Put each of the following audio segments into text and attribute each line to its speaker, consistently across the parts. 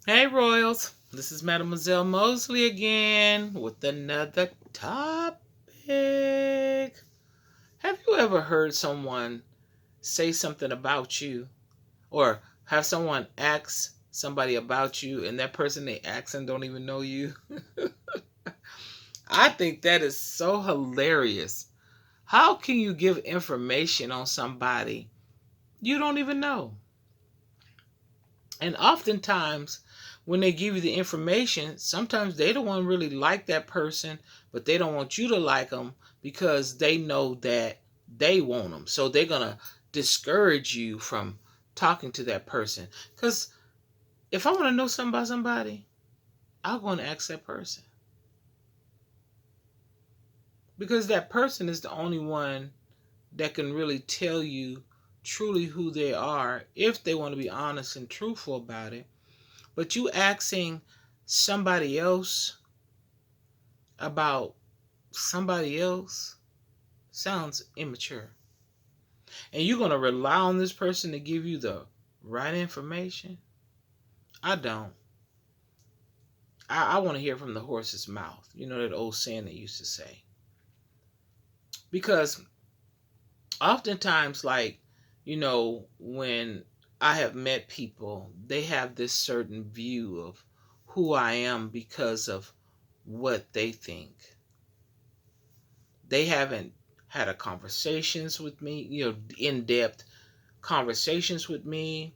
Speaker 1: Hey Royals, this is Mademoiselle Mosley again with another topic. Have you ever heard someone say something about you or have someone ask somebody about you and that person they asking don't even know you? I think that is so hilarious. How can you give information on somebody you don't even know? And oftentimes, when they give you the information, sometimes they don't want to really like that person, but they don't want you to like them because they know that they want them. So they're going to discourage you from talking to that person. Because if I want to know something about somebody, I'll go and ask that person. Because that person is the only one that can really tell you truly who they are if they want to be honest and truthful about it. But you asking somebody else about somebody else sounds immature. And you're going to rely on this person to give you the right information? I don't. I want to hear from the horse's mouth. You know that old saying they used to say. Because oftentimes, when I have met people, they have this certain view of who I am because of what they think. They haven't had a conversations with me, in depth conversations with me.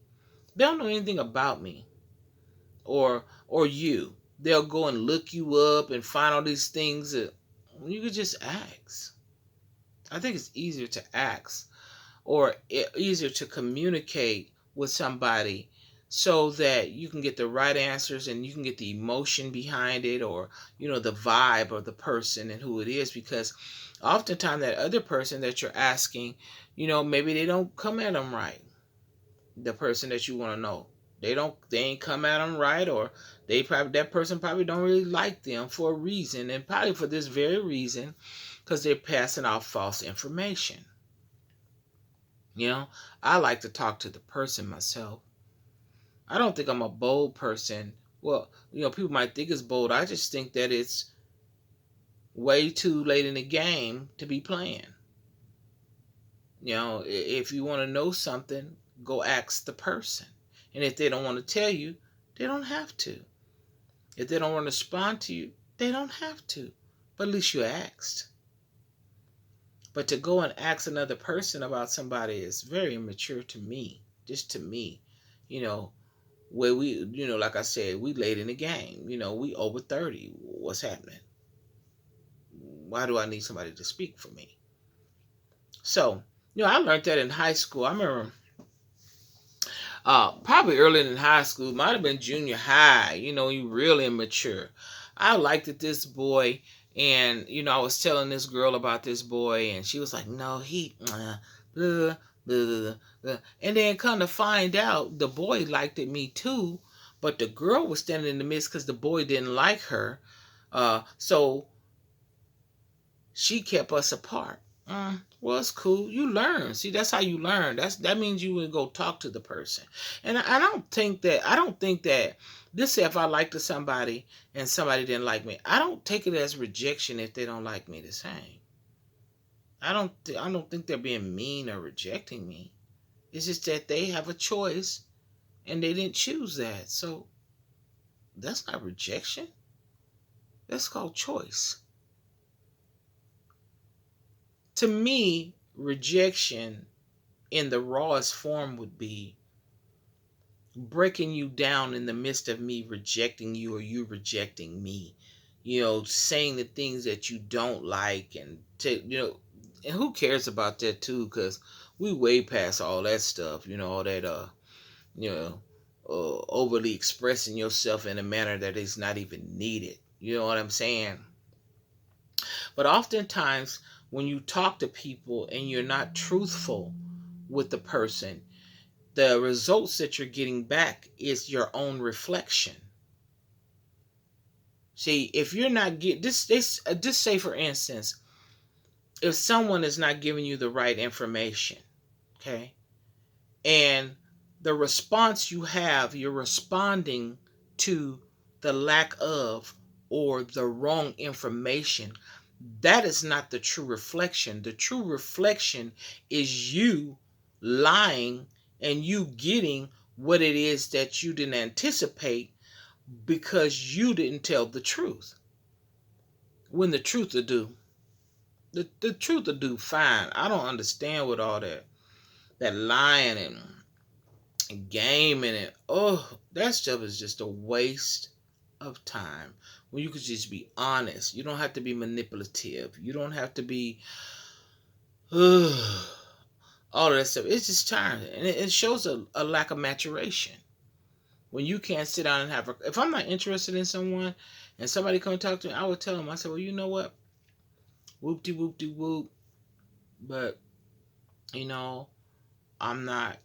Speaker 1: They don't know anything about me or you. They'll go and look you up and find all these things that you could just ask. I think it's easier to ask or easier to communicate with somebody so that you can get the right answers and you can get the emotion behind it or the vibe of the person and who it is, because oftentimes that other person that you're asking, maybe they don't come at them right. The person that you want to know, they ain't come at them right, or that person probably don't really like them for a reason, and probably for this very reason, because they're passing out false information. you know I like to talk to the person myself. I don't think I'm a bold person. Well, people might think it's bold. I just think that it's way too late in the game to be playing. If you want to know something, go ask the person. And if they don't want to tell you, they don't have to. If they don't want to respond to you, they don't have to. But at least you asked. But to go and ask another person about somebody is very immature to me. Just to me. You know, where like I said, we late in the game. We over 30. What's happening? Why do I need somebody to speak for me? So, I learned that in high school. I remember probably earlier in high school, might have been junior high. You really immature. I liked it, this boy, and I was telling this girl about this boy, and she was like, "No, he, blah, blah, blah." And then come to find out, the boy liked it me too, but the girl was standing in the midst because the boy didn't like her. So she kept us apart. Well, it's cool. You learn. See, that's how you learn. That means you would go talk to the person. And I don't think that this say if I liked somebody and somebody didn't like me, I don't take it as rejection if they don't like me the same. I don't think they're being mean or rejecting me. It's just that they have a choice and they didn't choose that. So that's not rejection. That's called choice. To me, rejection in the rawest form would be breaking you down in the midst of me rejecting you or you rejecting me. Saying the things that you don't like, and who cares about that too? Because we way past all that stuff. All that you know overly expressing yourself in a manner that is not even needed. You know what I'm saying? But oftentimes, when you talk to people and you're not truthful with the person, the results that you're getting back is your own reflection. See, if you're not get this, just say for instance, if someone is not giving you the right information, okay, and the response you have, you're responding to the lack of or the wrong information, that is not the true reflection. The true reflection is you lying and you getting what it is that you didn't anticipate because you didn't tell the truth. When the truth will do. The truth will do fine. I don't understand with all that lying and gaming and that stuff is just a waste of time. When you could just be honest. You don't have to be manipulative. You don't have to be all of that stuff. It's just time. And it shows a lack of maturation. When you can't sit down and if I'm not interested in someone and somebody come talk to me, I would tell them, I said, well, you know what? Whoop-de-whoop-de-whoop. But, I'm not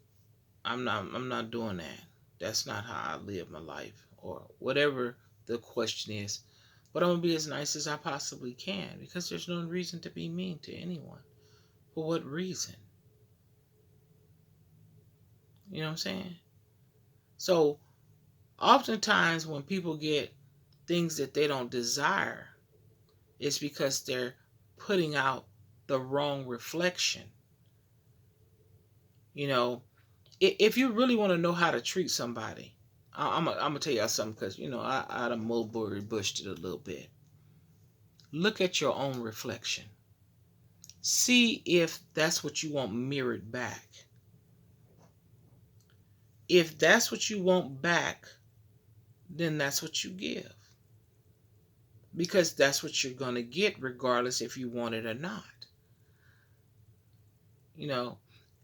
Speaker 1: doing that. That's not how I live my life. Or whatever the question is. But I'm going to be as nice as I possibly can. Because there's no reason to be mean to anyone. For what reason? You know what I'm saying? So, oftentimes when people get things that they don't desire, it's because they're putting out the wrong reflection. If you really want to know how to treat somebody, I'm going to tell y'all something because, I done mulberry bushed it a little bit. Look at your own reflection. See if that's what you want mirrored back. If that's what you want back, then that's what you give. Because that's what you're going to get regardless if you want it or not.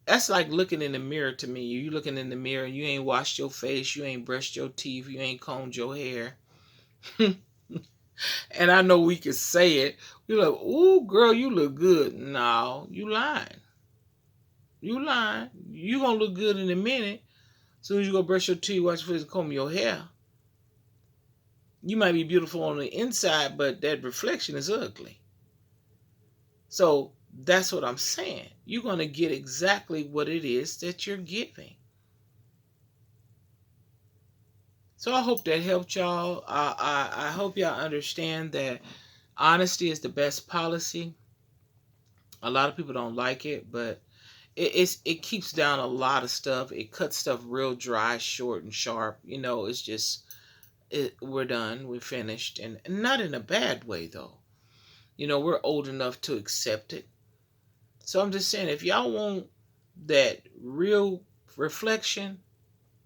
Speaker 1: That's like looking in the mirror to me. You looking in the mirror and you ain't washed your face, you ain't brushed your teeth, you ain't combed your hair. And I know we can say it. You're like, ooh, girl, you look good. No, you lying. You lying. You gonna look good in a minute. As soon as you go brush your teeth, wash your face, and comb your hair. You might be beautiful on the inside, but that reflection is ugly. So that's what I'm saying. You're going to get exactly what it is that you're giving. So I hope that helped y'all. I hope y'all understand that honesty is the best policy. A lot of people don't like it, but it keeps down a lot of stuff. It cuts stuff real dry, short, and sharp. It's just we're done. We're finished, and not in a bad way though. We're old enough to accept it. So I'm just saying, if y'all want that real reflection,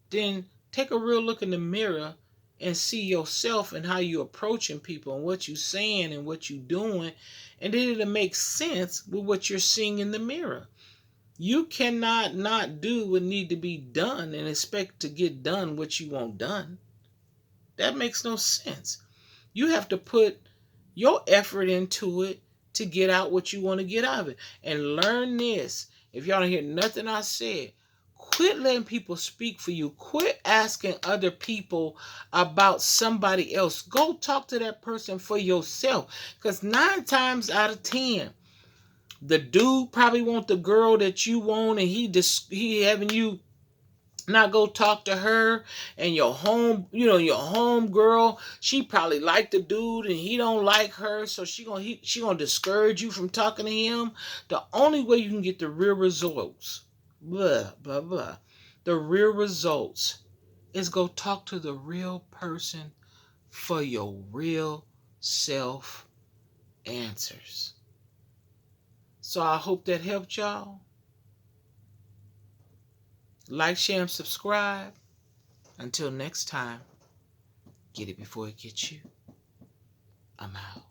Speaker 1: then take a real look in the mirror and see yourself and how you approaching people and what you saying and what you doing, and then it'll make sense with what you're seeing in the mirror. You cannot not do what need to be done and expect to get done what you want done. That makes no sense. You have to put your effort into it to get out what you want to get out of it. And learn this. If y'all don't hear nothing I said, quit letting people speak for you. Quit asking other people about somebody else. Go talk to that person for yourself. Because 9 times out of 10, the dude probably want the girl that you want, and he having you not go talk to her, and your home girl, she probably like the dude and he don't like her, so she gonna discourage you from talking to him. The only way you can get the real results, blah blah blah, the real results is go talk to the real person for your real self answers. So I hope that helped y'all. Like, share, and subscribe. Until next time, get it before it gets you. I'm out.